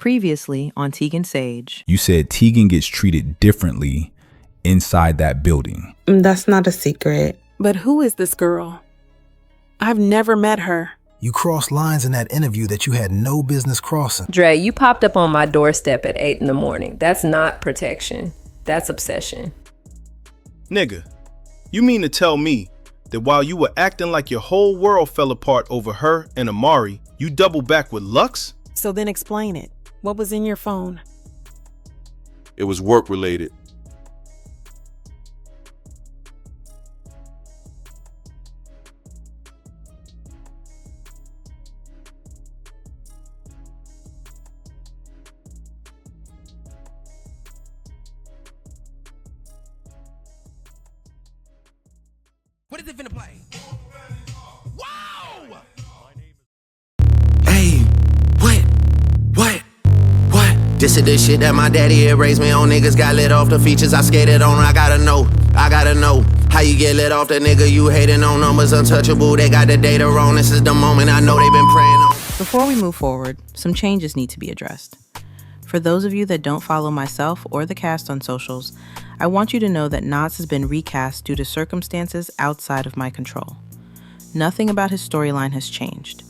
Previously on Teagan Saige. You said Teagan gets treated differently inside that building. That's not a secret. But who is this girl? I've never met her. You crossed lines in that interview that you had no business crossing. Dre, you popped up on my doorstep at 8 in the morning. That's not protection. That's obsession. Nigga, you mean to tell me that while you were acting like your whole world fell apart over her and Amari, you doubled back with Lux? So then explain it. What was in your phone? It was work related. What is it finna play? Wow! Hey, what? This is the shit that my daddy had raised me on. Niggas got lit off the features I skated on. I gotta know how you get lit off the nigga you hating on. Numbers untouchable, they got the data wrong. This is the moment I know they've been praying on. Before we move forward, some changes need to be addressed. For those of you that don't follow myself or the cast on socials, I want you to know that Nas has been recast due to circumstances outside of my control. Nothing about his storyline has changed.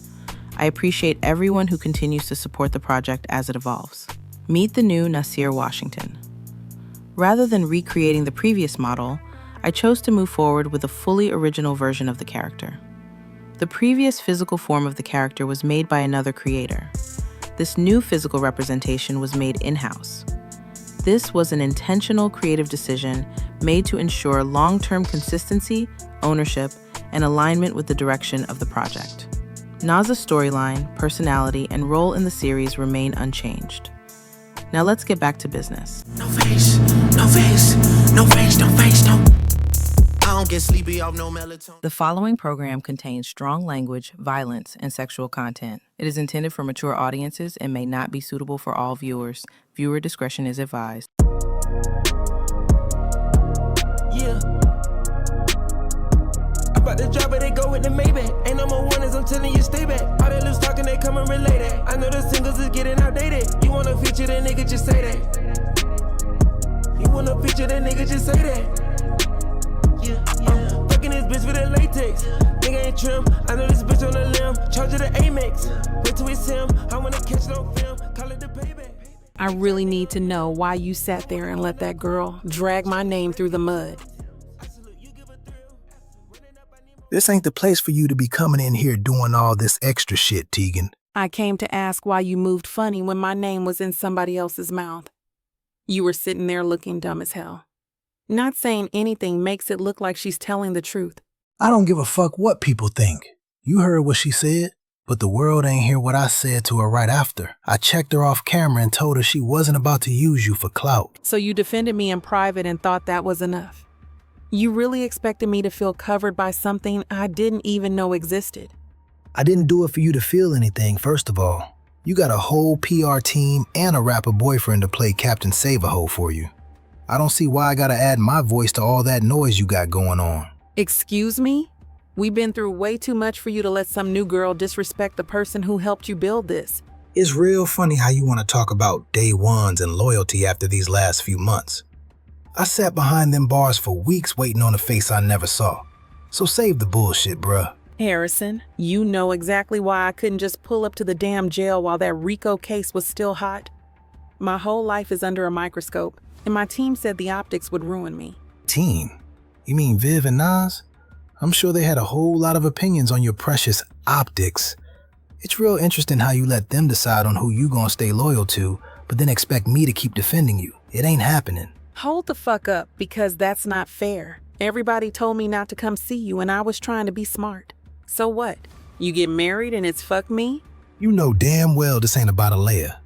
I appreciate everyone who continues to support the project as it evolves. Meet the new Nasir Washington. Rather than recreating the previous model, I chose to move forward with a fully original version of the character. The previous physical form of the character was made by another creator. This new physical representation was made in-house. This was an intentional creative decision made to ensure long-term consistency, ownership, and alignment with the direction of the project. Nas's storyline, personality, and role in the series remain unchanged. Now let's get back to business. No face, no face, no face, no face, no. I don't get sleepy off no melatonin. The following program contains strong language, violence, and sexual content. It is intended for mature audiences and may not be suitable for all viewers. Viewer discretion is advised. Yeah. About to drop it, they go with the Maybach. Ain't no more warnings, I'm telling you, stay back. All that loose talking, they come and relate it. I know the singles is getting outdated. You wanna feature that nigga, just say that. You wanna feature that nigga, just say that. Fucking this bitch with that latex. Nigga ain't trim. I know this bitch on the limb. Charge of the Amex. Wait till it's him. I wanna catch no film. Call it the payback. I really need to know why you sat there and let that girl drag my name through the mud. This ain't the place for you to be coming in here doing all this extra shit, Teagan. I came to ask why you moved funny when my name was in somebody else's mouth. You were sitting there looking dumb as hell. Not saying anything makes it look like she's telling the truth. I don't give a fuck what people think. You heard what she said, but the world ain't hear what I said to her right after. I checked her off camera and told her she wasn't about to use you for clout. So you defended me in private and thought that was enough. You really expected me to feel covered by something I didn't even know existed. I didn't do it for you to feel anything, first of all. You got a whole PR team and a rapper boyfriend to play Captain Save-A-Ho for you. I don't see why I gotta add my voice to all that noise you got going on. Excuse me? We've been through way too much for you to let some new girl disrespect the person who helped you build this. It's real funny how you want to talk about day ones and loyalty after these last few months. I sat behind them bars for weeks waiting on a face I never saw. So save the bullshit, bruh. Harrison, you know exactly why I couldn't just pull up to the damn jail while that RICO case was still hot. My whole life is under a microscope, and my team said the optics would ruin me. Team? You mean Viv and Nas? I'm sure they had a whole lot of opinions on your precious optics. It's real interesting how you let them decide on who you gonna stay loyal to, but then expect me to keep defending you. It ain't happening. Hold the fuck up, because that's not fair. Everybody told me not to come see you, and I was trying to be smart. So what? You get married and it's fuck me? You know damn well this ain't about Alea.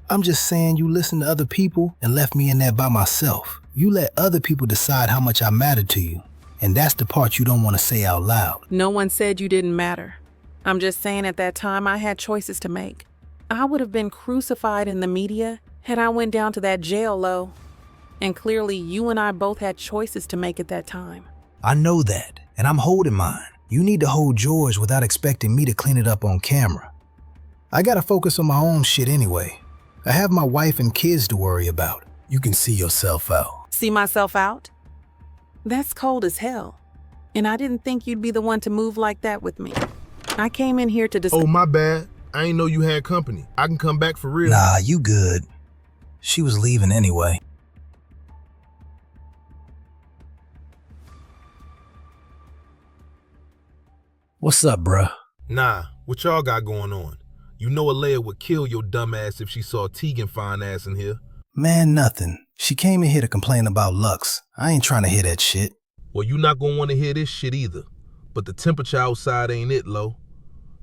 I'm just saying you listened to other people and left me in there by myself. You let other people decide how much I mattered to you, and that's the part you don't want to say out loud. No one said you didn't matter. I'm just saying at that time I had choices to make. I would have been crucified in the media had I went down to that jail low. And clearly you and I both had choices to make at that time. I know that, and I'm holding mine. You need to hold yours without expecting me to clean it up on camera. I gotta focus on my own shit anyway. I have my wife and kids to worry about. You can see yourself out. See myself out? That's cold as hell. And I didn't think you'd be the one to move like that with me. I came in here to discuss. Oh, my bad. I ain't know you had company. I can come back for real. Nah, you good. She was leaving anyway. What's up, bruh? Nah, what y'all got going on? You know Alea would kill your dumb ass if she saw Teagan fine ass in here. Man, nothing. She came in here to complain about Lux. I ain't trying to hear that shit. Well, you not gonna want to hear this shit either. But the temperature outside ain't it, low.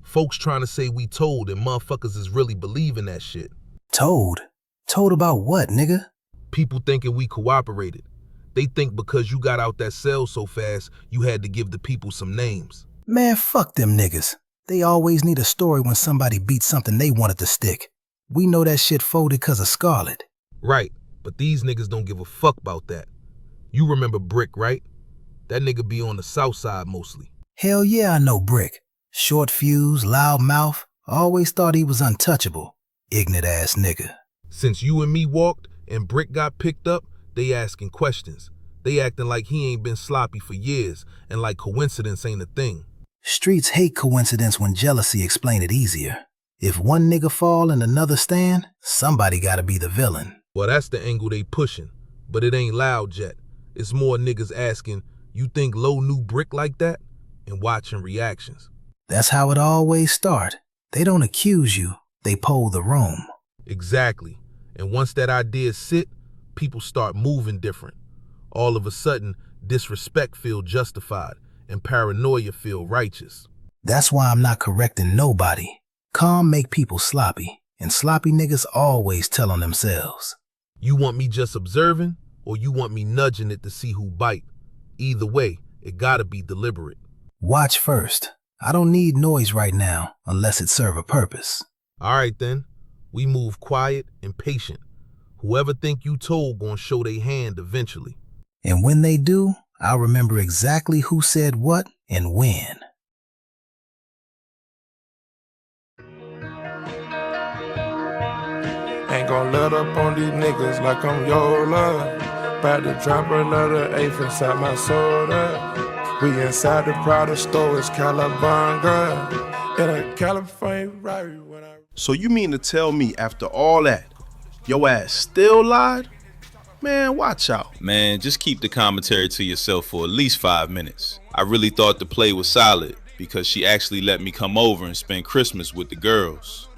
Folks trying to say we told and motherfuckers is really believing that shit. Told? Told about what, nigga? People thinking we cooperated. They think because you got out that cell so fast, you had to give the people some names. Man, fuck them niggas. They always need a story when somebody beats something they wanted to stick. We know that shit folded because of Scarlet. Right, but these niggas don't give a fuck about that. You remember Brick, right? That nigga be on the south side mostly. Hell yeah, I know Brick. Short fuse, loud mouth. Always thought he was untouchable. Ignorant ass nigga. Since you and me walked and Brick got picked up, they asking questions. They acting like he ain't been sloppy for years and like coincidence ain't a thing. Streets hate coincidence when jealousy explain it easier. If one nigga fall and another stand, somebody gotta be the villain. Well, that's the angle they pushing, but it ain't loud yet. It's more niggas asking, you think Low knew Brick like that? And watching reactions. That's how it always start. They don't accuse you, they poll the room. Exactly. And once that idea sit, people start moving different. All of a sudden, disrespect feel justified and paranoia feel righteous. That's why I'm not correcting nobody. Calm make people sloppy, and sloppy niggas always tell on themselves. You want me just observing, or you want me nudging it to see who bite? Either way, it gotta be deliberate. Watch first. I don't need noise right now, unless it serve a purpose. All right then, we move quiet and patient. Whoever think you told gonna show they hand eventually. And when they do, I'll remember exactly who said what and when. Ain't gon' let up on these niggas like I'm Yola. About to drop another eighth inside my soda. We inside the Prada store, it's Calabanga. In a California ride when I... So you mean to tell me after all that, your ass still lied? Man, watch out. Man, just keep the commentary to yourself for at least 5 minutes. I really thought the play was solid because she actually let me come over and spend Christmas with the girls.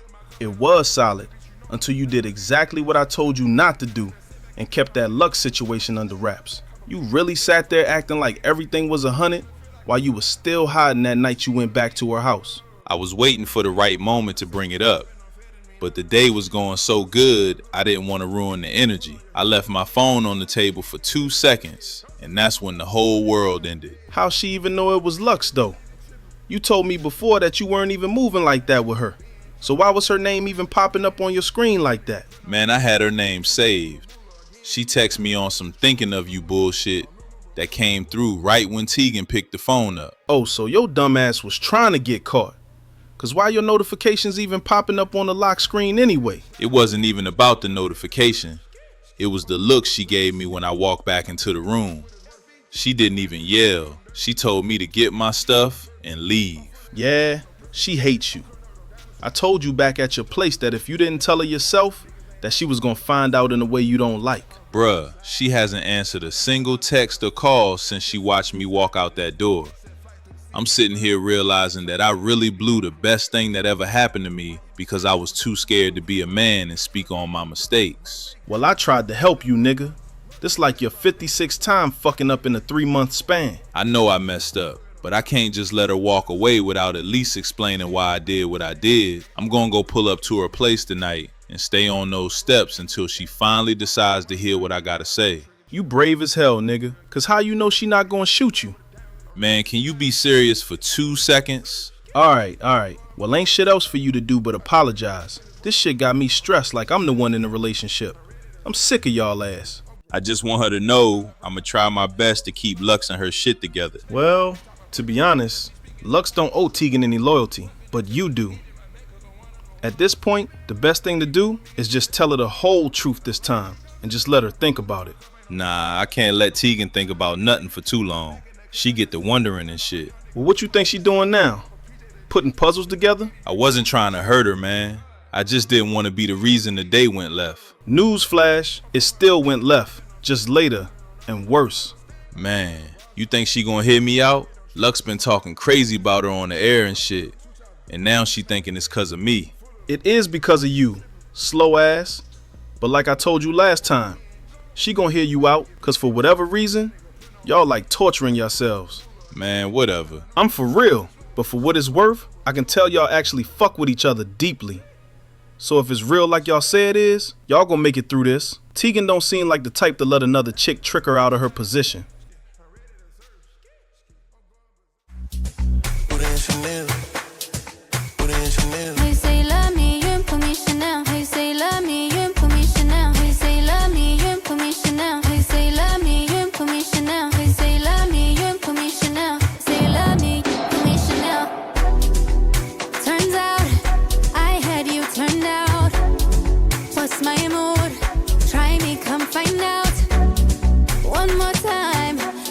It was solid until you did exactly what I told you not to do and kept that Lux situation under wraps. You really sat there acting like everything was 100 while you was still hiding that night you went back to her house. I was waiting for the right moment to bring it up. But the day was going so good, I didn't want to ruin the energy. I left my phone on the table for 2 seconds, and that's when the whole world ended. How she even know it was Lux though? You told me before that you weren't even moving like that with her. So why was her name even popping up on your screen like that? Man, I had her name saved. She texted me on some thinking of you bullshit that came through right when Teagan picked the phone up. Oh, so your dumb ass was trying to get caught. Cause why your notifications even popping up on the lock screen anyway? It wasn't even about the notification. It was the look she gave me when I walked back into the room. She didn't even yell. She told me to get my stuff and leave. Yeah, she hates you. I told you back at your place that if you didn't tell her yourself, that she was gonna find out in a way you don't like. Bruh, she hasn't answered a single text or call since she watched me walk out that door. I'm sitting here realizing that I really blew the best thing that ever happened to me because I was too scared to be a man and speak on my mistakes. Well, I tried to help you, nigga. This like your 56th time fucking up in a 3-month span. I know I messed up, but I can't just let her walk away without at least explaining why I did what I did. I'm gonna go pull up to her place tonight and stay on those steps until she finally decides to hear what I gotta say. You brave as hell, nigga. Cause how you know she not gonna shoot you? Man, can you be serious for 2 seconds? Alright. Well, ain't shit else for you to do but apologize. This shit got me stressed like I'm the one in the relationship. I'm sick of y'all ass. I just want her to know I'ma try my best to keep Lux and her shit together. Well, to be honest, Lux don't owe Teagan any loyalty, but you do. At this point, the best thing to do is just tell her the whole truth this time and just let her think about it. Nah, I can't let Teagan think about nothing for too long. She get to wondering and shit. Well, what you think she doing now? Putting puzzles together? I wasn't trying to hurt her, man. I just didn't want to be the reason the day went left. Newsflash, it still went left, just later and worse. Man, you think she gonna hear me out? Luck's been talking crazy about her on the air and shit. And now she thinking it's cause of me. It is because of you, slow ass. But like I told you last time, she gonna hear you out, cause for whatever reason, y'all like torturing yourselves. Man, whatever. I'm for real, but for what it's worth, I can tell y'all actually fuck with each other deeply. So if it's real like y'all say it is, y'all gonna make it through this. Teagan don't seem like the type to let another chick trick her out of her position.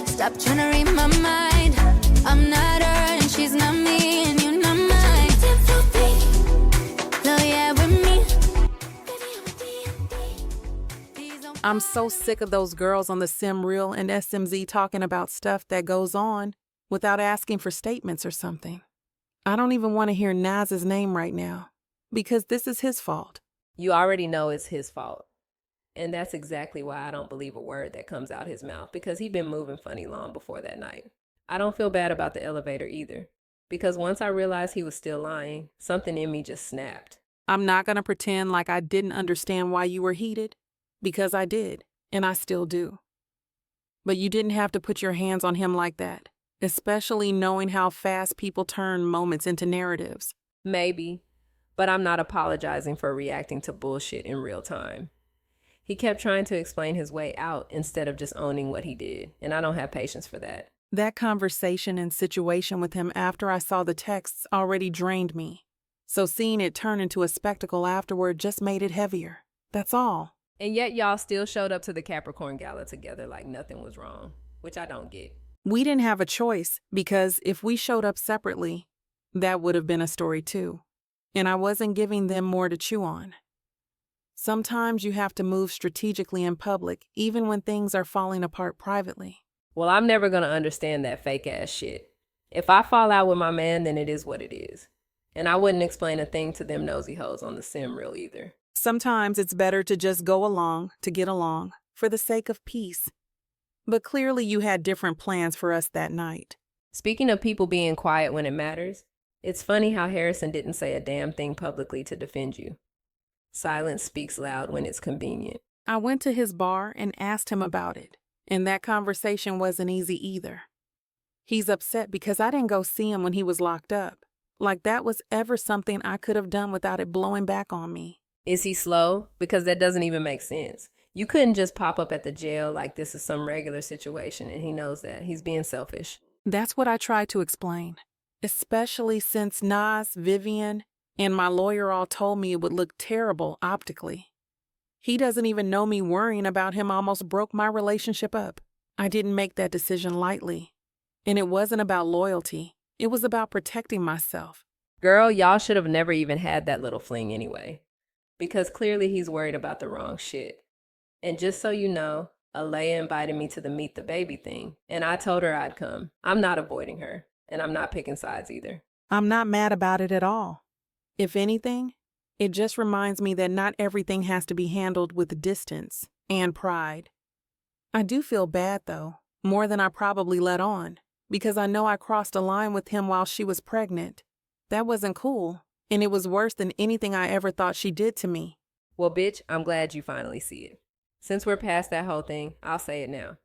Stop trying to read my mind. I'm not her and she's not me, and you're not mine. I'm so sick of those girls on the Sim Reel and SMZ talking about stuff that goes on without asking for statements or something. I don't even want to hear Nas's name right now because this is his fault. You already know it's his fault. And that's exactly why I don't believe a word that comes out his mouth, because he'd been moving funny long before that night. I don't feel bad about the elevator either, because once I realized he was still lying, something in me just snapped. I'm not going to pretend like I didn't understand why you were heated, because I did, and I still do. But you didn't have to put your hands on him like that, especially knowing how fast people turn moments into narratives. Maybe, but I'm not apologizing for reacting to bullshit in real time. He kept trying to explain his way out instead of just owning what he did, and I don't have patience for that. That conversation and situation with him after I saw the texts already drained me. So seeing it turn into a spectacle afterward just made it heavier. That's all. And yet y'all still showed up to the Capricorn Gala together like nothing was wrong, which I don't get. We didn't have a choice, because if we showed up separately, that would have been a story too. And I wasn't giving them more to chew on. Sometimes you have to move strategically in public, even when things are falling apart privately. Well, I'm never going to understand that fake ass shit. If I fall out with my man, then it is what it is. And I wouldn't explain a thing to them nosy hoes on the Sim Reel either. Sometimes it's better to just go along to get along, for the sake of peace. But clearly you had different plans for us that night. Speaking of people being quiet when it matters, it's funny how Harrison didn't say a damn thing publicly to defend you. Silence speaks loud when it's convenient. I went to his bar and asked him about it, and that conversation wasn't easy either. He's upset because I didn't go see him when he was locked up. Like that was ever something I could have done without it blowing back on me. Is he slow? Because that doesn't even make sense. You couldn't just pop up at the jail like this is some regular situation, and he knows that. He's being selfish. That's what I tried to explain, especially since Nas, Vivian, and my lawyer all told me it would look terrible optically. He doesn't even know me worrying about him almost broke my relationship up. I didn't make that decision lightly. And it wasn't about loyalty. It was about protecting myself. Girl, y'all should have never even had that little fling anyway. Because clearly he's worried about the wrong shit. And just so you know, Alea invited me to the Meet the Baby thing, and I told her I'd come. I'm not avoiding her, and I'm not picking sides either. I'm not mad about it at all. If anything, it just reminds me that not everything has to be handled with distance and pride. I do feel bad, though, more than I probably let on, because I know I crossed a line with him while she was pregnant. That wasn't cool, and it was worse than anything I ever thought she did to me. Well, bitch, I'm glad you finally see it. Since we're past that whole thing, I'll say it now.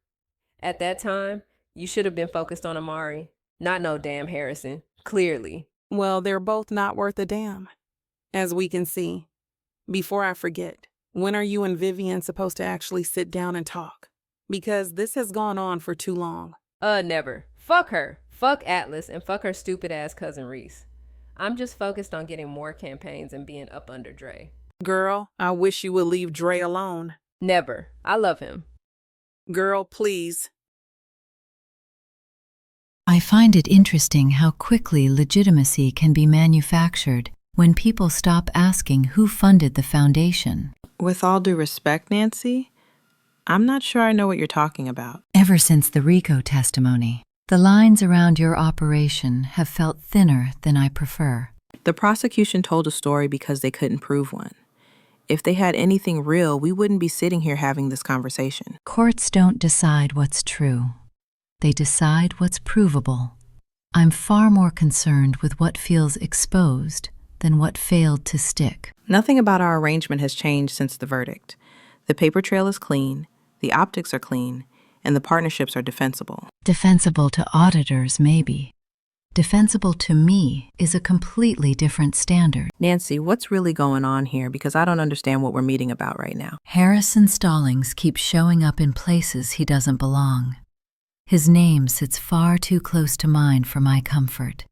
At that time, you should have been focused on Amari, not no damn Harrison, clearly. Well, they're both not worth a damn, as we can see. Before I forget, when are you and Vivian supposed to actually sit down and talk? Because this has gone on for too long. Never. Fuck her. Fuck Atlas and fuck her stupid ass cousin Reese. I'm just focused on getting more campaigns and being up under Dre. Girl, I wish you would leave Dre alone. Never. I love him. Girl, please. I find it interesting how quickly legitimacy can be manufactured when people stop asking who funded the foundation. With all due respect, Nancy, I'm not sure I know what you're talking about. Ever since the RICO testimony, the lines around your operation have felt thinner than I prefer. The prosecution told a story because they couldn't prove one. If they had anything real, we wouldn't be sitting here having this conversation. Courts don't decide what's true. They decide what's provable. I'm far more concerned with what feels exposed than what failed to stick. Nothing about our arrangement has changed since the verdict. The paper trail is clean, the optics are clean, and the partnerships are defensible. Defensible to auditors, maybe. Defensible to me is a completely different standard. Nancy, what's really going on here? Because I don't understand what we're meeting about right now. Harrison Stallings keeps showing up in places he doesn't belong. His name sits far too close to mine for my comfort.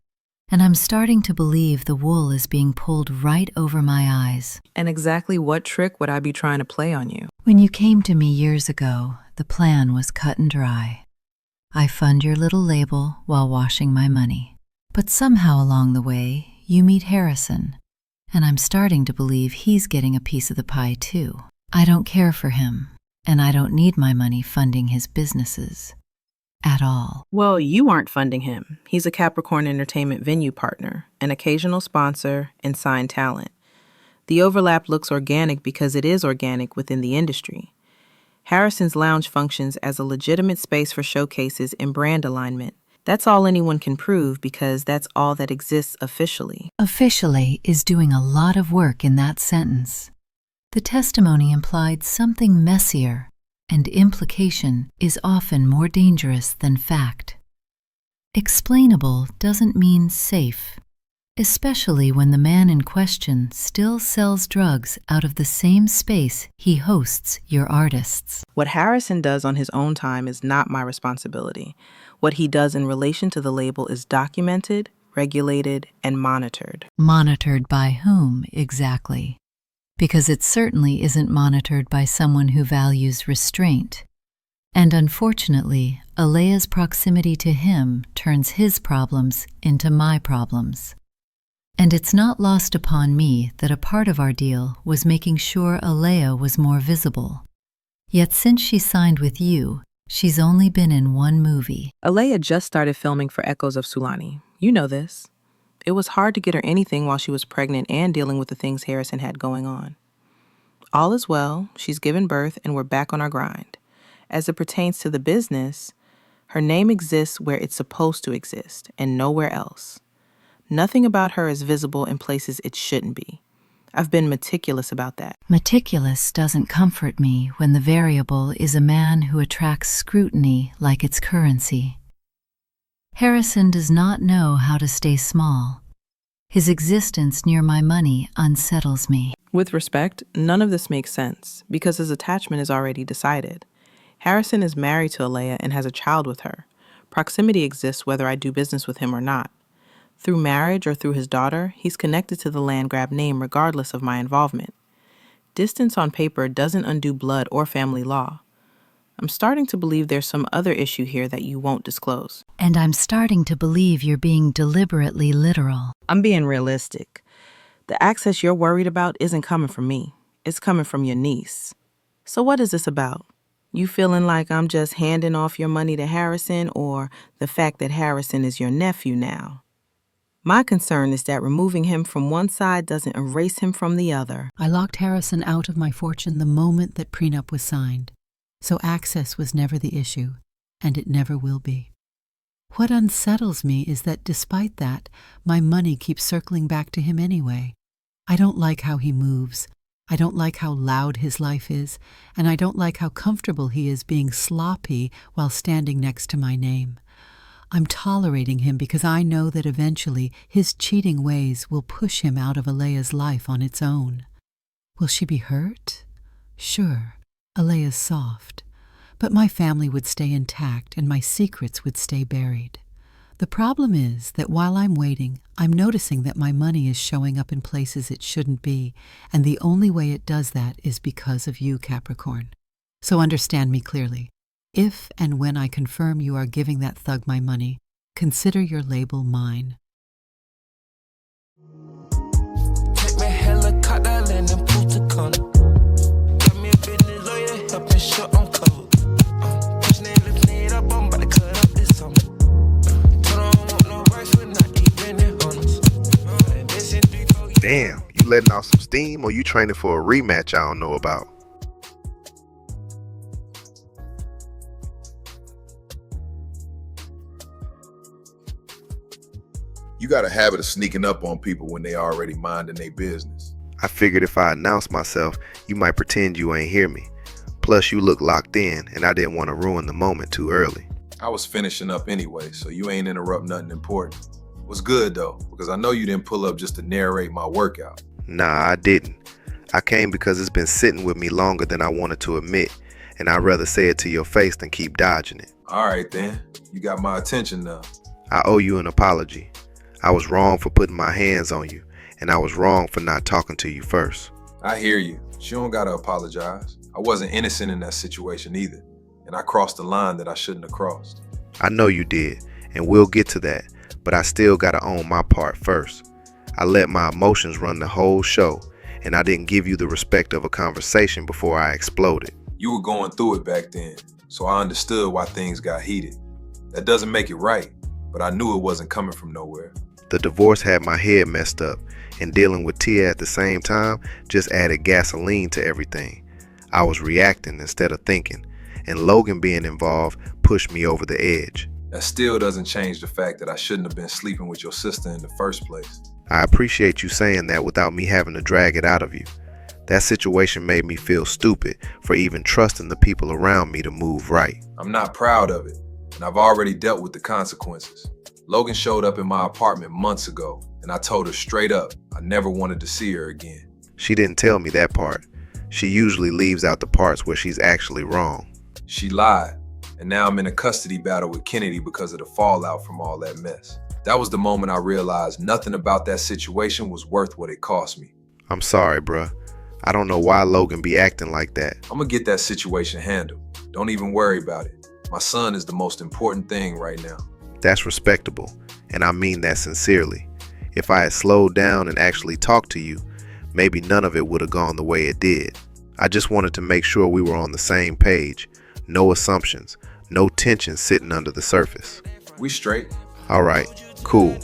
And I'm starting to believe the wool is being pulled right over my eyes. And exactly what trick would I be trying to play on you? When you came to me years ago, the plan was cut and dry. I fund your little label while washing my money. But somehow along the way, you meet Harrison. And I'm starting to believe he's getting a piece of the pie too. I don't care for him, and I don't need my money funding his businesses. At all. Well, you aren't funding him. He's a Capricorn Entertainment venue partner, an occasional sponsor, and signed talent. The overlap looks organic because it is organic within the industry. Harrison's lounge functions as a legitimate space for showcases and brand alignment. That's all anyone can prove because that's all that exists officially. Officially is doing a lot of work in that sentence. The testimony implied something messier, and implication is often more dangerous than fact. Explainable doesn't mean safe, especially when the man in question still sells drugs out of the same space he hosts your artists. What Harrison does on his own time is not my responsibility. What he does in relation to the label is documented, regulated, and monitored. Monitored by whom exactly? Because it certainly isn't monitored by someone who values restraint. And unfortunately, Alea's proximity to him turns his problems into my problems. And it's not lost upon me that a part of our deal was making sure Alea was more visible. Yet since she signed with you, she's only been in one movie. Alea just started filming for Echoes of Sulani. You know this. It was hard to get her anything while she was pregnant and dealing with the things Harrison had going on. All is well, she's given birth, and we're back on our grind. As it pertains to the business, her name exists where it's supposed to exist, and nowhere else. Nothing about her is visible in places it shouldn't be. I've been meticulous about that. Meticulous doesn't comfort me when the variable is a man who attracts scrutiny like its currency. Harrison does not know how to stay small. His existence near my money unsettles me. With respect, none of this makes sense because his attachment is already decided. Harrison is married to Alea and has a child with her. Proximity exists whether I do business with him or not. Through marriage or through his daughter, he's connected to the land grab name regardless of my involvement. Distance on paper doesn't undo blood or family law. I'm starting to believe there's some other issue here that you won't disclose. And I'm starting to believe you're being deliberately literal. I'm being realistic. The access you're worried about isn't coming from me. It's coming from your niece. So what is this about? You feeling like I'm just handing off your money to Harrison, or the fact that Harrison is your nephew now? My concern is that removing him from one side doesn't erase him from the other. I locked Harrison out of my fortune the moment that prenup was signed. So access was never the issue, and it never will be. What unsettles me is that despite that, my money keeps circling back to him anyway. I don't like how he moves. I don't like how loud his life is, and I don't like how comfortable he is being sloppy while standing next to my name. I'm tolerating him because I know that eventually his cheating ways will push him out of Alea's life on its own. Will she be hurt? Sure. Alea's soft, but my family would stay intact and my secrets would stay buried. The problem is that while I'm waiting, I'm noticing that my money is showing up in places it shouldn't be, and the only way it does that is because of you, Capricorn. So understand me clearly. If and when I confirm you are giving that thug my money, consider your label mine. Take me helicopter and then pull to corner. Got me a business lawyer, helping shut on cover. Pushing it, lifting it up, I'm about to cut up this summer. Damn, you letting out some steam or you training for a rematch I don't know about? You got a habit of sneaking up on people when they already minding their business. I figured if I announce myself, you might pretend you ain't hear me. Plus, you look locked in, and I didn't want to ruin the moment too early. I was finishing up anyway, so you ain't interrupt nothing important. Was good though, because I know you didn't pull up just to narrate my workout. Nah, I didn't. I came because it's been sitting with me longer than I wanted to admit, and I'd rather say it to your face than keep dodging it. All right then, you got my attention now. I owe you an apology. I was wrong for putting my hands on you, and I was wrong for not talking to you first. I hear you. She don't gotta apologize. I wasn't innocent in that situation either, and I crossed the line that I shouldn't have crossed. I know you did, and we'll get to that, but I still gotta own my part first. I let my emotions run the whole show, and I didn't give you the respect of a conversation before I exploded. You were going through it back then, so I understood why things got heated. That doesn't make it right, but I knew it wasn't coming from nowhere. The divorce had my head messed up, and dealing with Tia at the same time just added gasoline to everything. I was reacting instead of thinking, and Logan being involved pushed me over the edge. That still doesn't change the fact that I shouldn't have been sleeping with your sister in the first place. I appreciate you saying that without me having to drag it out of you. That situation made me feel stupid for even trusting the people around me to move right. I'm not proud of it, and I've already dealt with the consequences. Logan showed up in my apartment months ago, and I told her straight up I never wanted to see her again. She didn't tell me that part. She usually leaves out the parts where she's actually wrong. She lied, and now I'm in a custody battle with Kennedy because of the fallout from all that mess. That was the moment I realized nothing about that situation was worth what it cost me. I'm sorry, bruh. I don't know why Logan be acting like that. I'm gonna get that situation handled. Don't even worry about it. My son is the most important thing right now. That's respectable, and I mean that sincerely. If I had slowed down and actually talked to you, maybe none of it would have gone the way it did. I just wanted to make sure we were on the same page. No assumptions, no tension sitting under the surface. We straight. All right, cool.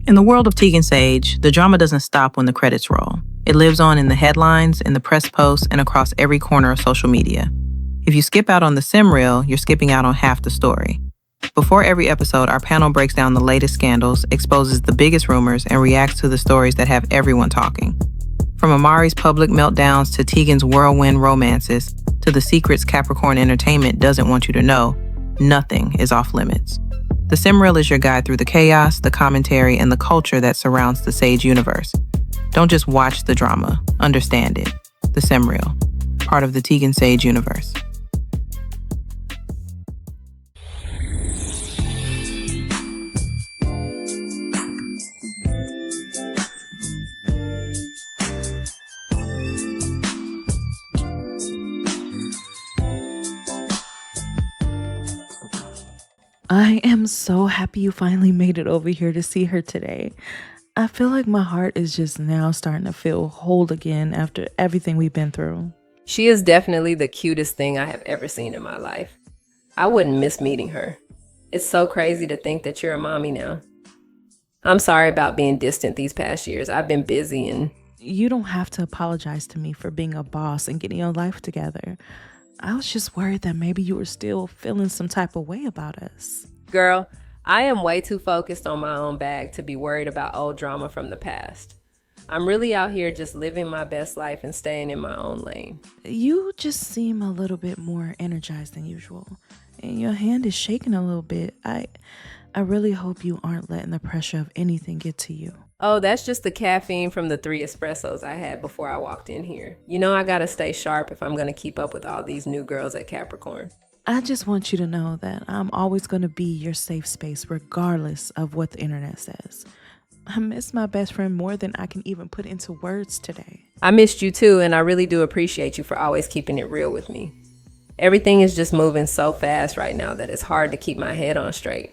In the world of Teagan Saige, the drama doesn't stop when the credits roll. It lives on in the headlines, in the press posts, and across every corner of social media. If you skip out on the sim reel, you're skipping out on half the story. Before every episode, our panel breaks down the latest scandals, exposes the biggest rumors, and reacts to the stories that have everyone talking. From Amari's public meltdowns to Teagan's whirlwind romances, to the secrets Capricorn Entertainment doesn't want you to know, nothing is off limits. The Sim Reel is your guide through the chaos, the commentary, and the culture that surrounds the Saige universe. Don't just watch the drama, understand it. The Sim Reel, part of the Teagan Saige universe. I am so happy you finally made it over here to see her today. I feel like my heart is just now starting to feel whole again after everything we've been through. She is definitely the cutest thing I have ever seen in my life. I wouldn't miss meeting her. It's so crazy to think that you're a mommy now. I'm sorry about being distant these past years. I've been busy and... You don't have to apologize to me for being a boss and getting your life together. I was just worried that maybe you were still feeling some type of way about us. Girl, I am way too focused on my own bag to be worried about old drama from the past. I'm really out here just living my best life and staying in my own lane. You just seem a little bit more energized than usual. And your hand is shaking a little bit. I really hope you aren't letting the pressure of anything get to you. Oh, that's just the caffeine from the 3 espressos I had before I walked in here. You know I gotta stay sharp if I'm gonna keep up with all these new girls at Capricorn. I just want you to know that I'm always going to be your safe space regardless of what the internet says. I miss my best friend more than I can even put into words today. I missed you too, and I really do appreciate you for always keeping it real with me. Everything is just moving so fast right now that it's hard to keep my head on straight.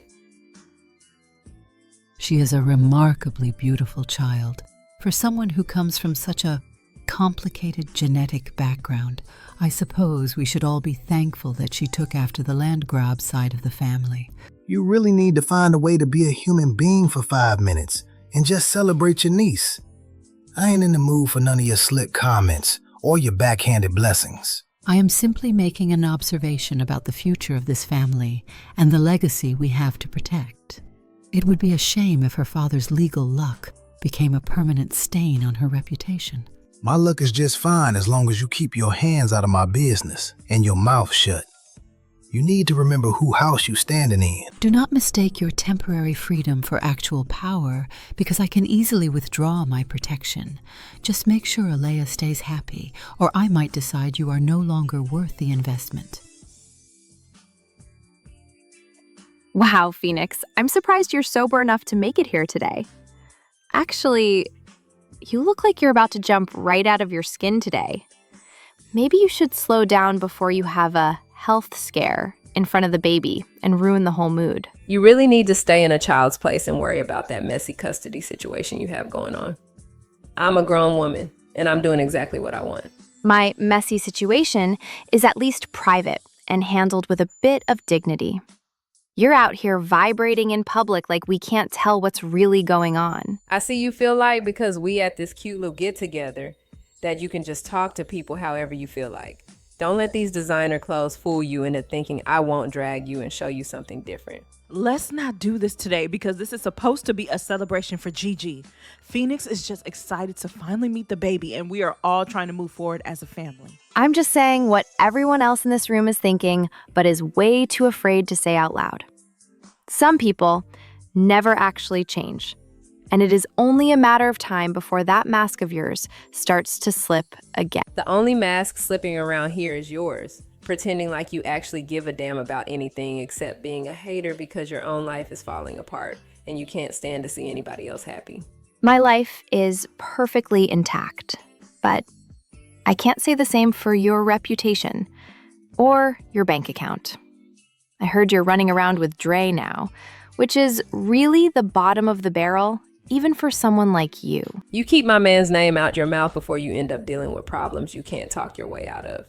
She is a remarkably beautiful child. For someone who comes from such a complicated genetic background, I suppose we should all be thankful that she took after the land grab side of the family. You really need to find a way to be a human being for 5 minutes and just celebrate your niece. I ain't in the mood for none of your slick comments or your backhanded blessings. I am simply making an observation about the future of this family and the legacy we have to protect. It would be a shame if her father's legal luck became a permanent stain on her reputation. My luck is just fine as long as you keep your hands out of my business and your mouth shut. You need to remember who house you standing in. Do not mistake your temporary freedom for actual power, because I can easily withdraw my protection. Just make sure Alea stays happy, or I might decide you are no longer worth the investment. Wow, Phoenix, I'm surprised you're sober enough to make it here today. Actually, you look like you're about to jump right out of your skin today. Maybe you should slow down before you have a health scare in front of the baby and ruin the whole mood. You really need to stay in a child's place and worry about that messy custody situation you have going on. I'm a grown woman, and I'm doing exactly what I want. My messy situation is at least private and handled with a bit of dignity. You're out here vibrating in public like we can't tell what's really going on. I see you feel like because we at this cute little get-together that you can just talk to people however you feel like. Don't let these designer clothes fool you into thinking I won't drag you and show you something different. Let's not do this today because this is supposed to be a celebration for Gigi. Phoenix is just excited to finally meet the baby, and we are all trying to move forward as a family. I'm just saying what everyone else in this room is thinking, but is way too afraid to say out loud. Some people never actually change, and it is only a matter of time before that mask of yours starts to slip again. The only mask slipping around here is yours, pretending like you actually give a damn about anything except being a hater because your own life is falling apart and you can't stand to see anybody else happy. My life is perfectly intact, but I can't say the same for your reputation or your bank account. I heard you're running around with Dre now, which is really the bottom of the barrel, even for someone like you. You keep my man's name out your mouth before you end up dealing with problems you can't talk your way out of.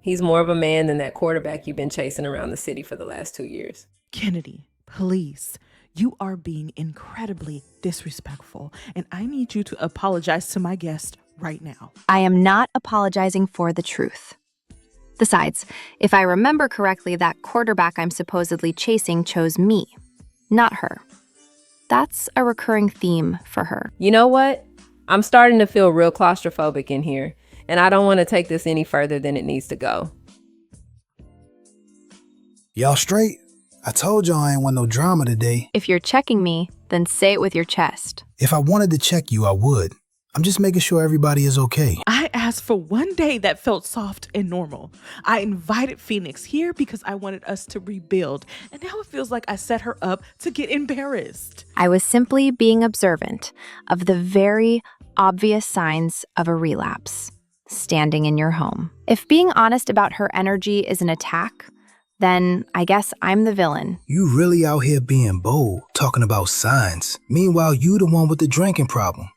He's more of a man than that quarterback you've been chasing around the city for the last 2 years. Kennedy, please. You are being incredibly disrespectful, and I need you to apologize to my guest right now. I am not apologizing for the truth. Besides, if I remember correctly, that quarterback I'm supposedly chasing chose me, not her. That's a recurring theme for her. You know what? I'm starting to feel real claustrophobic in here, and I don't want to take this any further than it needs to go. Y'all straight? I told y'all I ain't want no drama today. If you're checking me, then say it with your chest. If I wanted to check you, I would. I'm just making sure everybody is okay. I asked for one day that felt soft and normal. I invited Phoenix here because I wanted us to rebuild, and now it feels like I set her up to get embarrassed. I was simply being observant of the very obvious signs of a relapse standing in your home. If being honest about her energy is an attack, then I guess I'm the villain. You really out here being bold, talking about signs. Meanwhile, you the one with the drinking problem.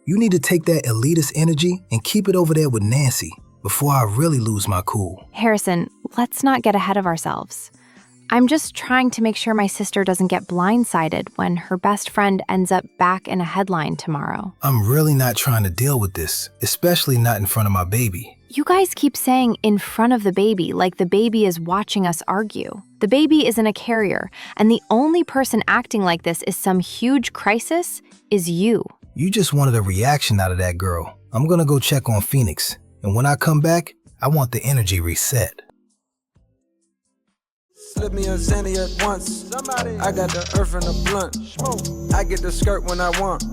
You need to take that elitist energy and keep it over there with Nancy before I really lose my cool. Harrison, let's not get ahead of ourselves. I'm just trying to make sure my sister doesn't get blindsided when her best friend ends up back in a headline tomorrow. I'm really not trying to deal with this, especially not in front of my baby. You guys keep saying in front of the baby like the baby is watching us argue. The baby isn't a carrier, and the only person acting like this is some huge crisis is you. You just wanted a reaction out of that girl. I'm gonna go check on Phoenix, and when I come back, I want the energy reset. Slip me a Zanny at once. I got the earth and the blunt. I get the skirt when I want.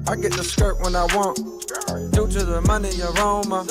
I get the skirt when I want. Due to the money aroma.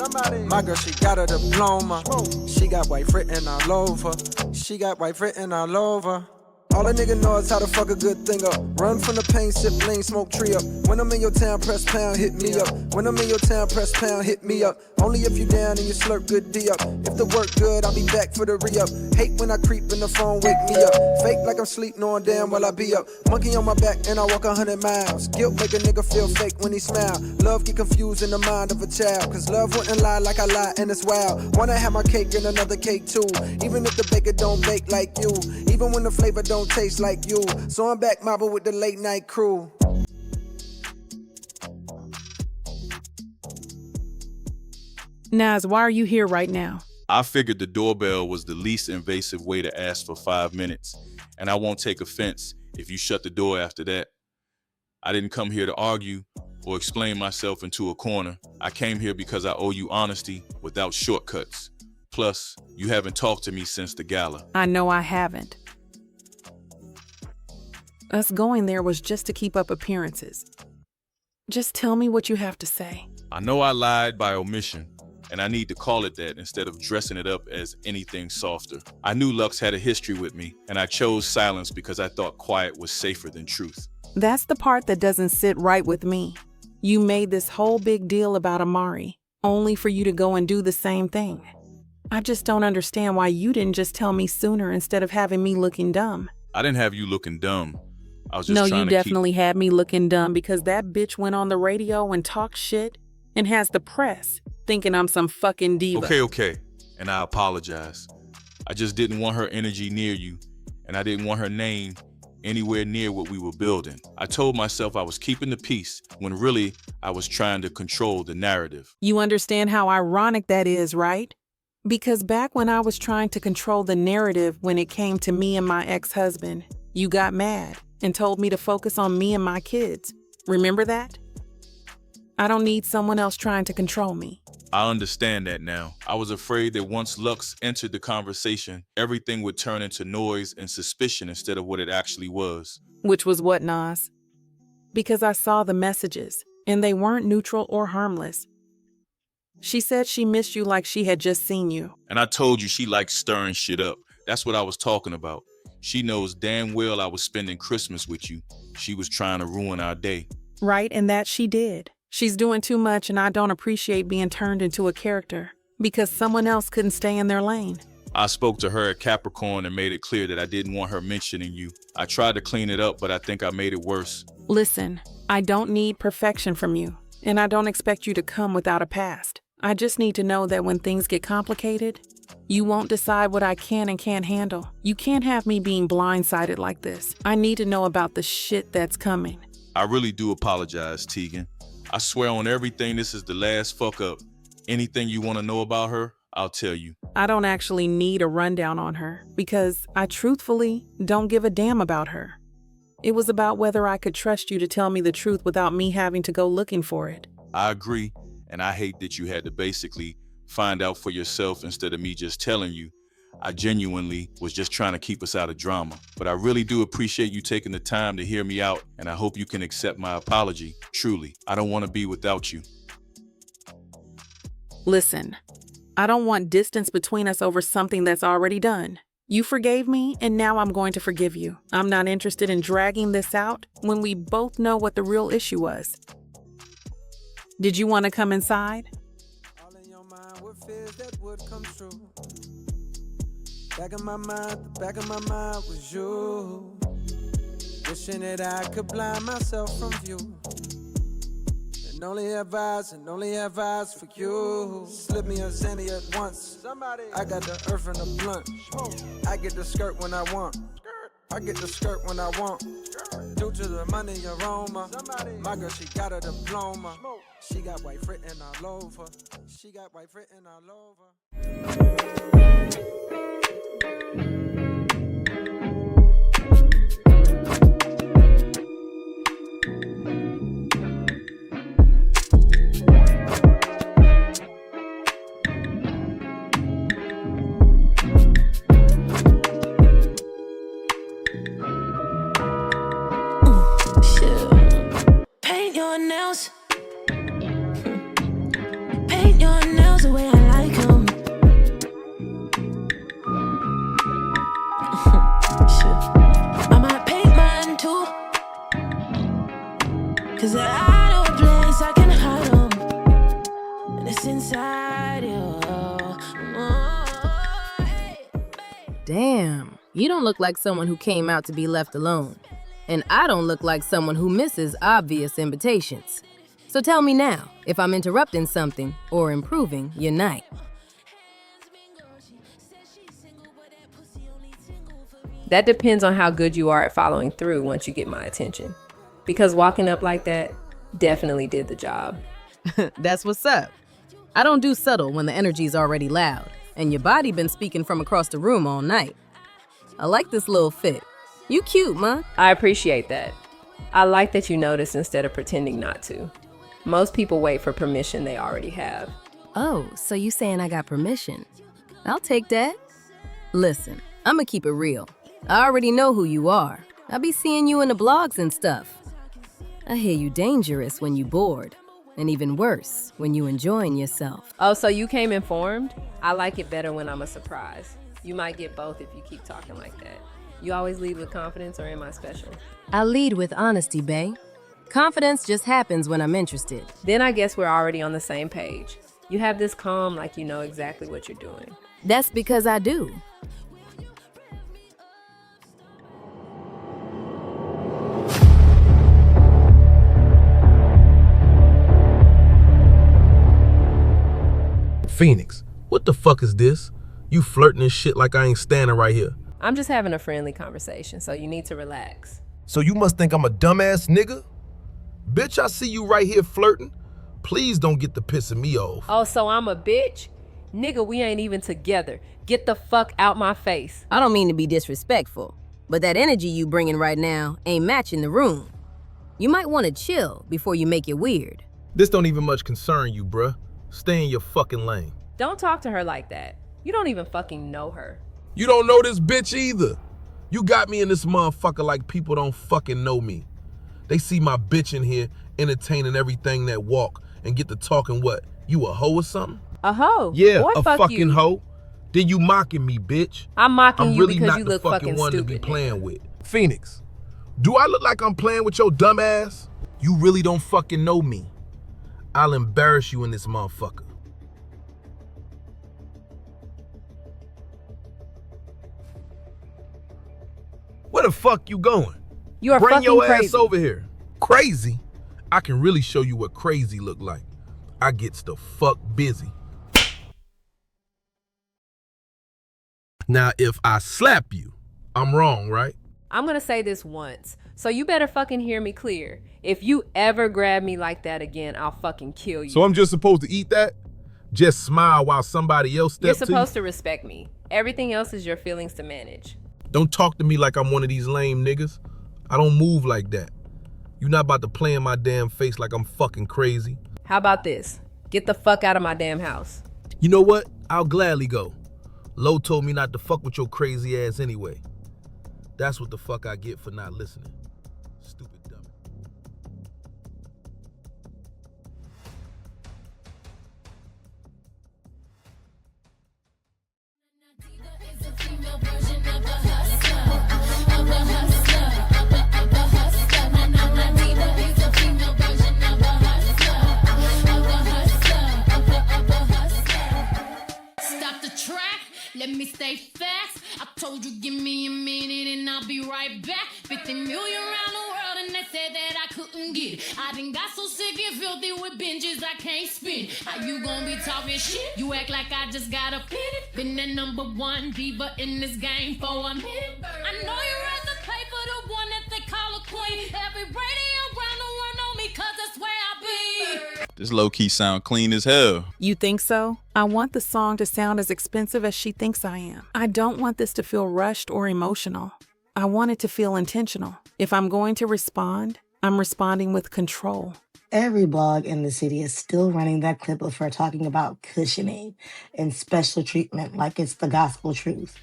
My girl, she got a diploma. She got white written all over. She got white written all over. All a nigga know is how to fuck a good thing up. Run from the pain, sip lean, smoke tree up. When I'm in your town, press pound, hit me up. When I'm in your town, press pound, hit me up. Only if you down and you slurp good D up. If the work good, I'll be back for the re-up. Hate when I creep in the phone, wake me up. Fake like I'm sleep, knowing damn while I be up. Monkey on my back and I walk 100 miles. Guilt make a nigga feel fake when he smile. Love get confused in the mind of a child. Cause love wouldn't lie like I lie and it's wild. Wanna have my cake and another cake too. Even if the baker don't bake like you. Even when the flavor don't taste like you. So I'm back mobbing with the late night crew. Nas, why are you here right now? I figured the doorbell was the least invasive way to ask for 5 minutes, and I won't take offense if you shut the door after that. I didn't come here to argue or explain myself into a corner. I came here because I owe you honesty without shortcuts. Plus, you haven't talked to me since the gala. I know I haven't. Us going there was just to keep up appearances. Just tell me what you have to say. I know I lied by omission, and I need to call it that instead of dressing it up as anything softer. I knew Lux had a history with me, and I chose silence because I thought quiet was safer than truth. That's the part that doesn't sit right with me. You made this whole big deal about Amari, only for you to go and do the same thing. I just don't understand why you didn't just tell me sooner instead of having me looking dumb. I didn't have you looking dumb. I was just No, trying you to definitely had me looking dumb because that bitch went on the radio and talked shit and has the press thinking I'm some fucking diva. Okay. And I apologize. I just didn't want her energy near you, and I didn't want her name anywhere near what we were building. I told myself I was keeping the peace when really I was trying to control the narrative. You understand how ironic that is, right? Because back when I was trying to control the narrative when it came to me and my ex-husband, you got mad and told me to focus on me and my kids. Remember that? I don't need someone else trying to control me. I understand that now. I was afraid that once Lux entered the conversation, everything would turn into noise and suspicion instead of what it actually was. Which was what, Nas? Because I saw the messages, and they weren't neutral or harmless. She said she missed you like she had just seen you. And I told you she likes stirring shit up. That's what I was talking about. She knows damn well I was spending Christmas with you. She was trying to ruin our day. Right, and that she did. She's doing too much, and I don't appreciate being turned into a character because someone else couldn't stay in their lane. I spoke to her at Capricorn and made it clear that I didn't want her mentioning you. I tried to clean it up, but I think I made it worse. Listen, I don't need perfection from you, and I don't expect you to come without a past. I just need to know that when things get complicated, you won't decide what I can and can't handle. You can't have me being blindsided like this. I need to know about the shit that's coming. I really do apologize, Teagan. I swear on everything this is the last fuck up. Anything you want to know about her, I'll tell you. I don't actually need a rundown on her because I truthfully don't give a damn about her. It was about whether I could trust you to tell me the truth without me having to go looking for it. I agree, and I hate that you had to basically find out for yourself instead of me just telling you. I genuinely was just trying to keep us out of drama. But I really do appreciate you taking the time to hear me out, and I hope you can accept my apology. Truly, I don't want to be without you. Listen, I don't want distance between us over something that's already done. You forgave me, and now I'm going to forgive you. I'm not interested in dragging this out when we both know what the real issue was. Did you want to come inside? All in your mind, what fears that would come true. Back in my mind, the back of my mind was you. Wishing that I could blind myself from view. And only have eyes for you. Slip me a Zanny at once. I got the earth and the blunt. I get the skirt when I want. I get the skirt when I want. Due to the money aroma. My girl, she got a diploma. She got white written all over. She got white written all over. the way I like 'em. Shit. I might paint mine too. 'Cause I know a place I can hide 'em. And it's inside you. Damn, you don't look like someone who came out to be left alone. And I don't look like someone who misses obvious invitations. So tell me now if I'm interrupting something or improving your night. That depends on how good you are at following through once you get my attention. Because walking up like that definitely did the job. That's what's up. I don't do subtle when the energy's already loud, and your body been speaking from across the room all night. I like this little fit. You cute, ma. I appreciate that. I like that you notice instead of pretending not to. Most people wait for permission they already have. Oh, so you saying I got permission? I'll take that. Listen, I'ma keep it real. I already know who you are. I be seeing you in the blogs and stuff. I hear you dangerous when you bored, and even worse when you enjoying yourself. Oh, so you came informed? I like it better when I'm a surprise. You might get both if you keep talking like that. You always lead with confidence, or am I special? I lead with honesty, bae. Confidence just happens when I'm interested. Then I guess we're already on the same page. You have this calm like you know exactly what you're doing. That's because I do. Phoenix, what the fuck is this? You flirting and shit like I ain't standing right here. I'm just having a friendly conversation, so you need to relax. So you must think I'm a dumbass nigga? Bitch, I see you right here flirting. Please don't get to pissing me off. Oh, so I'm a bitch? Nigga, we ain't even together. Get the fuck out my face. I don't mean to be disrespectful, but that energy you bringing right now ain't matching the room. You might want to chill before you make it weird. This don't even much concern you, bruh. Stay in your fucking lane. Don't talk to her like that. You don't even fucking know her. You don't know this bitch either. You got me in this motherfucker like people don't fucking know me. They see my bitch in here entertaining everything that walk and get to talking what? You a hoe or something? A hoe? Yeah, Boy, a fuck fucking you. hoe. Then you mocking me, bitch. I'm mocking you really because not you the look fucking one stupid. to be playing with. Phoenix, do I look like I'm playing with your dumb ass? You really don't fucking know me. I'll embarrass you in this motherfucker. Where the fuck you going? You are Bring fucking your crazy. ass over here. Crazy? I can really show you what crazy look like. I gets the fuck busy. Now, if I slap you, I'm wrong, right? I'm gonna say this once, so you better fucking hear me clear. If you ever grab me like that again, I'll fucking kill you. So I'm just supposed to eat that? Just smile while somebody else steps You're supposed to respect me. Everything else is your feelings to manage. Don't talk to me like I'm one of these lame niggas. I don't move like that. You not about to play in my damn face like I'm fucking crazy. How about this? Get the fuck out of my damn house. You know what? I'll gladly go. Lo told me not to fuck with your crazy ass anyway. That's what the fuck I get for not listening. Stupid dummy. Stop the track, let me stay fast. I told you give me a minute and I'll be right back. 50 million around the world and they said that I couldn't get it. I done got so sick and filthy with binges I can't spin. How you gonna be talking shit? You act like I just got a pity. Been the number one diva in this game for a minute. I know you're at the pay for the one that they call a queen. Every radio around the world know me cause that's where I be. This low-key sound clean as hell. You think so? I want the song to sound as expensive as she thinks I am. I don't want this to feel rushed or emotional. I want it to feel intentional. If I'm going to respond, I'm responding with control. Every blog in the city is still running that clip of her talking about cushioning and special treatment like it's the gospel truth.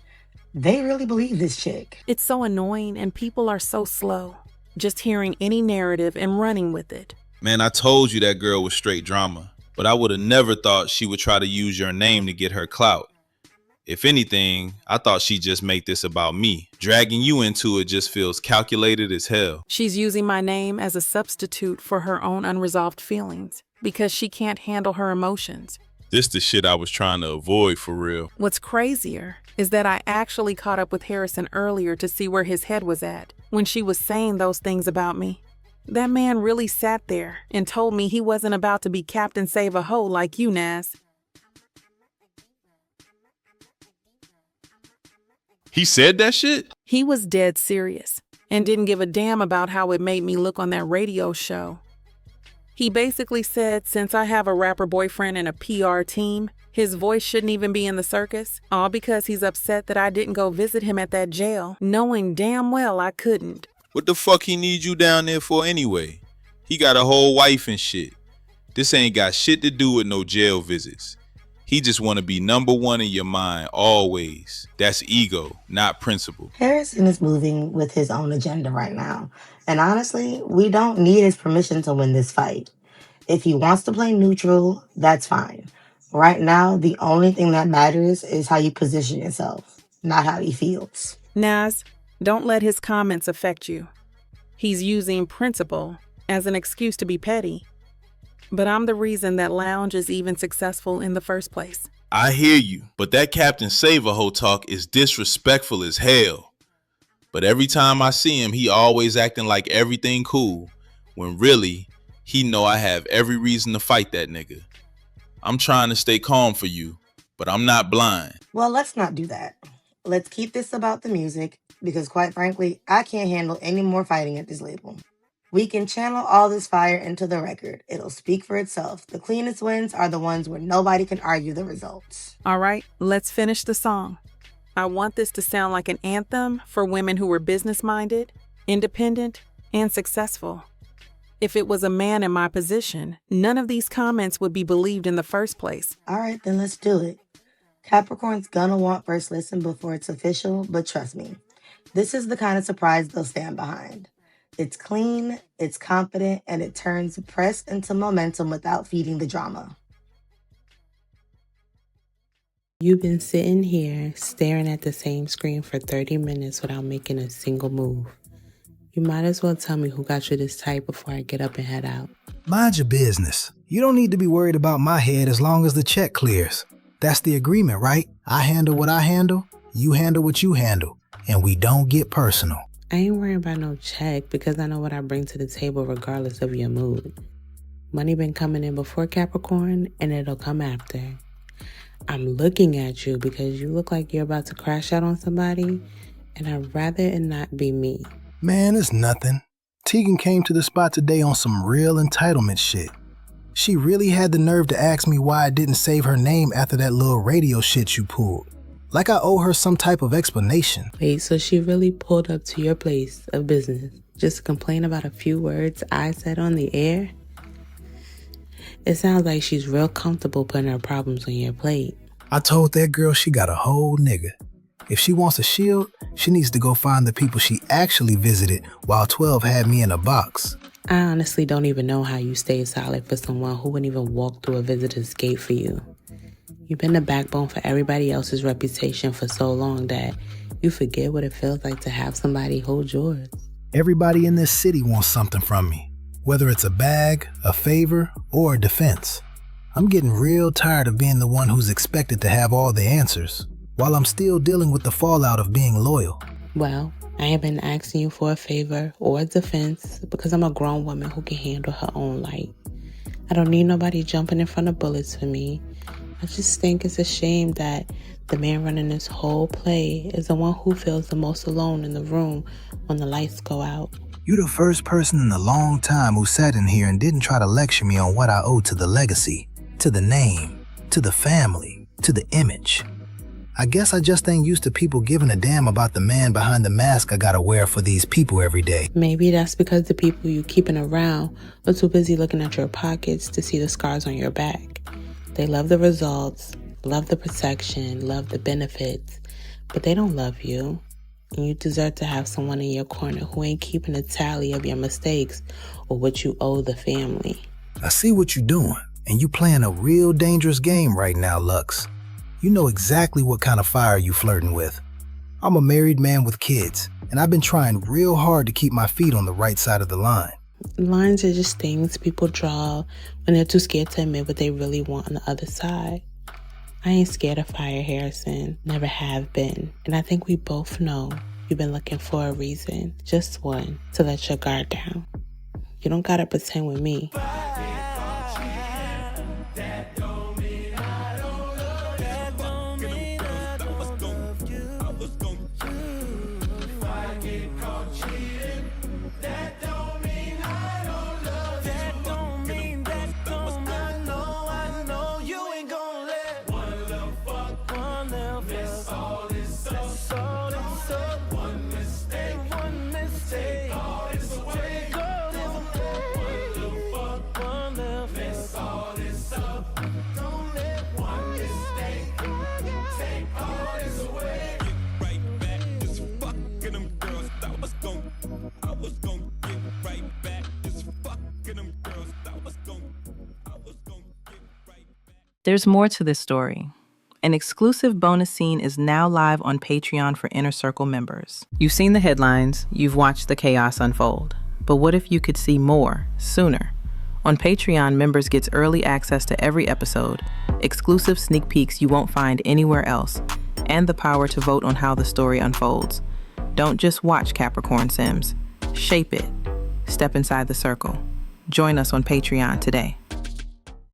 They really believe this chick. It's so annoying and people are so slow. Just hearing any narrative and running with it. Man, I told you that girl was straight drama. but I would have never thought she would try to use your name to get her clout. If anything, I thought she'd just make this about me. Dragging you into it just feels calculated as hell. She's using my name as a substitute for her own unresolved feelings because she can't handle her emotions. This the shit I was trying to avoid for real. What's crazier is that I actually caught up with Harrison earlier to see where his head was at when she was saying those things about me. That man really sat there and told me he wasn't about to be Captain Save a Hoe like you, Nas. He said that shit? He was dead serious and didn't give a damn about how it made me look on that radio show. He basically said since I have a rapper boyfriend and a PR team, his voice shouldn't even be in the circus, all because he's upset that I didn't go visit him at that jail, knowing damn well I couldn't. What the fuck he need you down there for anyway? He got a whole wife and shit. This ain't got shit to do with no jail visits. He just want to be number one in your mind always. That's ego, not principle. Harrison is moving with his own agenda right now. And honestly, we don't need his permission to win this fight. If he wants to play neutral, that's fine. Right now, the only thing that matters is how you position yourself, not how he feels. Nas, don't let his comments affect you. He's using principle as an excuse to be petty. But I'm the reason that Lounge is even successful in the first place. I hear you, but that Captain Save a Hoe talk is disrespectful as hell. But every time I see him, he always acting like everything cool, when really, he know I have every reason to fight that nigga. I'm trying to stay calm for you, but I'm not blind. Well, let's not do that. Let's keep this about the music, because quite frankly, I can't handle any more fighting at this label. We can channel all this fire into the record. It'll speak for itself. The cleanest wins are the ones where nobody can argue the results. All right, let's finish the song. I want this to sound like an anthem for women who were business-minded, independent, and successful. If it was a man in my position, none of these comments would be believed in the first place. All right, then let's do it. Capricorn's gonna want first listen before it's official, but trust me, this is the kind of surprise they'll stand behind. It's clean, it's confident, and it turns press into momentum without feeding the drama. You've been sitting here staring at the same screen for 30 minutes without making a single move. You might as well tell me who got you this tight before I get up and head out. Mind your business. You don't need to be worried about my head as long as the check clears. That's the agreement, right? I handle what I handle, you handle what you handle, and we don't get personal. I ain't worried about no check because I know what I bring to the table regardless of your mood. Money been coming in before Capricorn, and it'll come after. I'm looking at you because you look like you're about to crash out on somebody, and I'd rather it not be me. Man, it's nothing. Teagan came to the spot today on some real entitlement shit. She really had the nerve to ask me why I didn't save her name after that little radio shit you pulled. Like I owe her some type of explanation. Wait, so she really pulled up to your place of business just to complain about a few words I said on the air? It sounds like she's real comfortable putting her problems on your plate. I told that girl she got a whole nigga. If she wants a shield, she needs to go find the people she actually visited while 12 had me in a box. I honestly don't even know how you stay solid for someone who wouldn't even walk through a visitor's gate for you. You've been the backbone for everybody else's reputation for so long that you forget what it feels like to have somebody hold yours. Everybody in this city wants something from me, whether it's a bag, a favor, or a defense. I'm getting real tired of being the one who's expected to have all the answers, while I'm still dealing with the fallout of being loyal. Well, I ain't been asking you for a favor or a defense because I'm a grown woman who can handle her own light. I don't need nobody jumping in front of bullets for me. I just think it's a shame that the man running this whole play is the one who feels the most alone in the room when the lights go out. You're the first person in a long time who sat in here and didn't try to lecture me on what I owe to the legacy, to the name, to the family, to the image. I guess I just ain't used to people giving a damn about the man behind the mask I gotta wear for these people every day. Maybe that's because the people you keeping around are too busy looking at your pockets to see the scars on your back. They love the results, love the protection, love the benefits, but they don't love you. And you deserve to have someone in your corner who ain't keeping a tally of your mistakes or what you owe the family. I see what you're doing, And you playing a real dangerous game right now, Lux. You know exactly what kind of fire you flirting with. I'm a married man with kids, and I've been trying real hard to keep my feet on the right side of the line. Lines are just things people draw when they're too scared to admit what they really want on the other side. I ain't scared of fire, Harrison. Never have been. And I think we both know you've been looking for a reason, just one, to let your guard down. You don't gotta pretend with me. There's more to this story. An exclusive bonus scene is now live on Patreon for Inner Circle members. You've seen the headlines, you've watched the chaos unfold. But what if you could see more, sooner? On Patreon, members get early access to every episode, exclusive sneak peeks you won't find anywhere else, and the power to vote on how the story unfolds. Don't just watch Capricorn Sims. Shape it. Step inside the circle. Join us on Patreon today.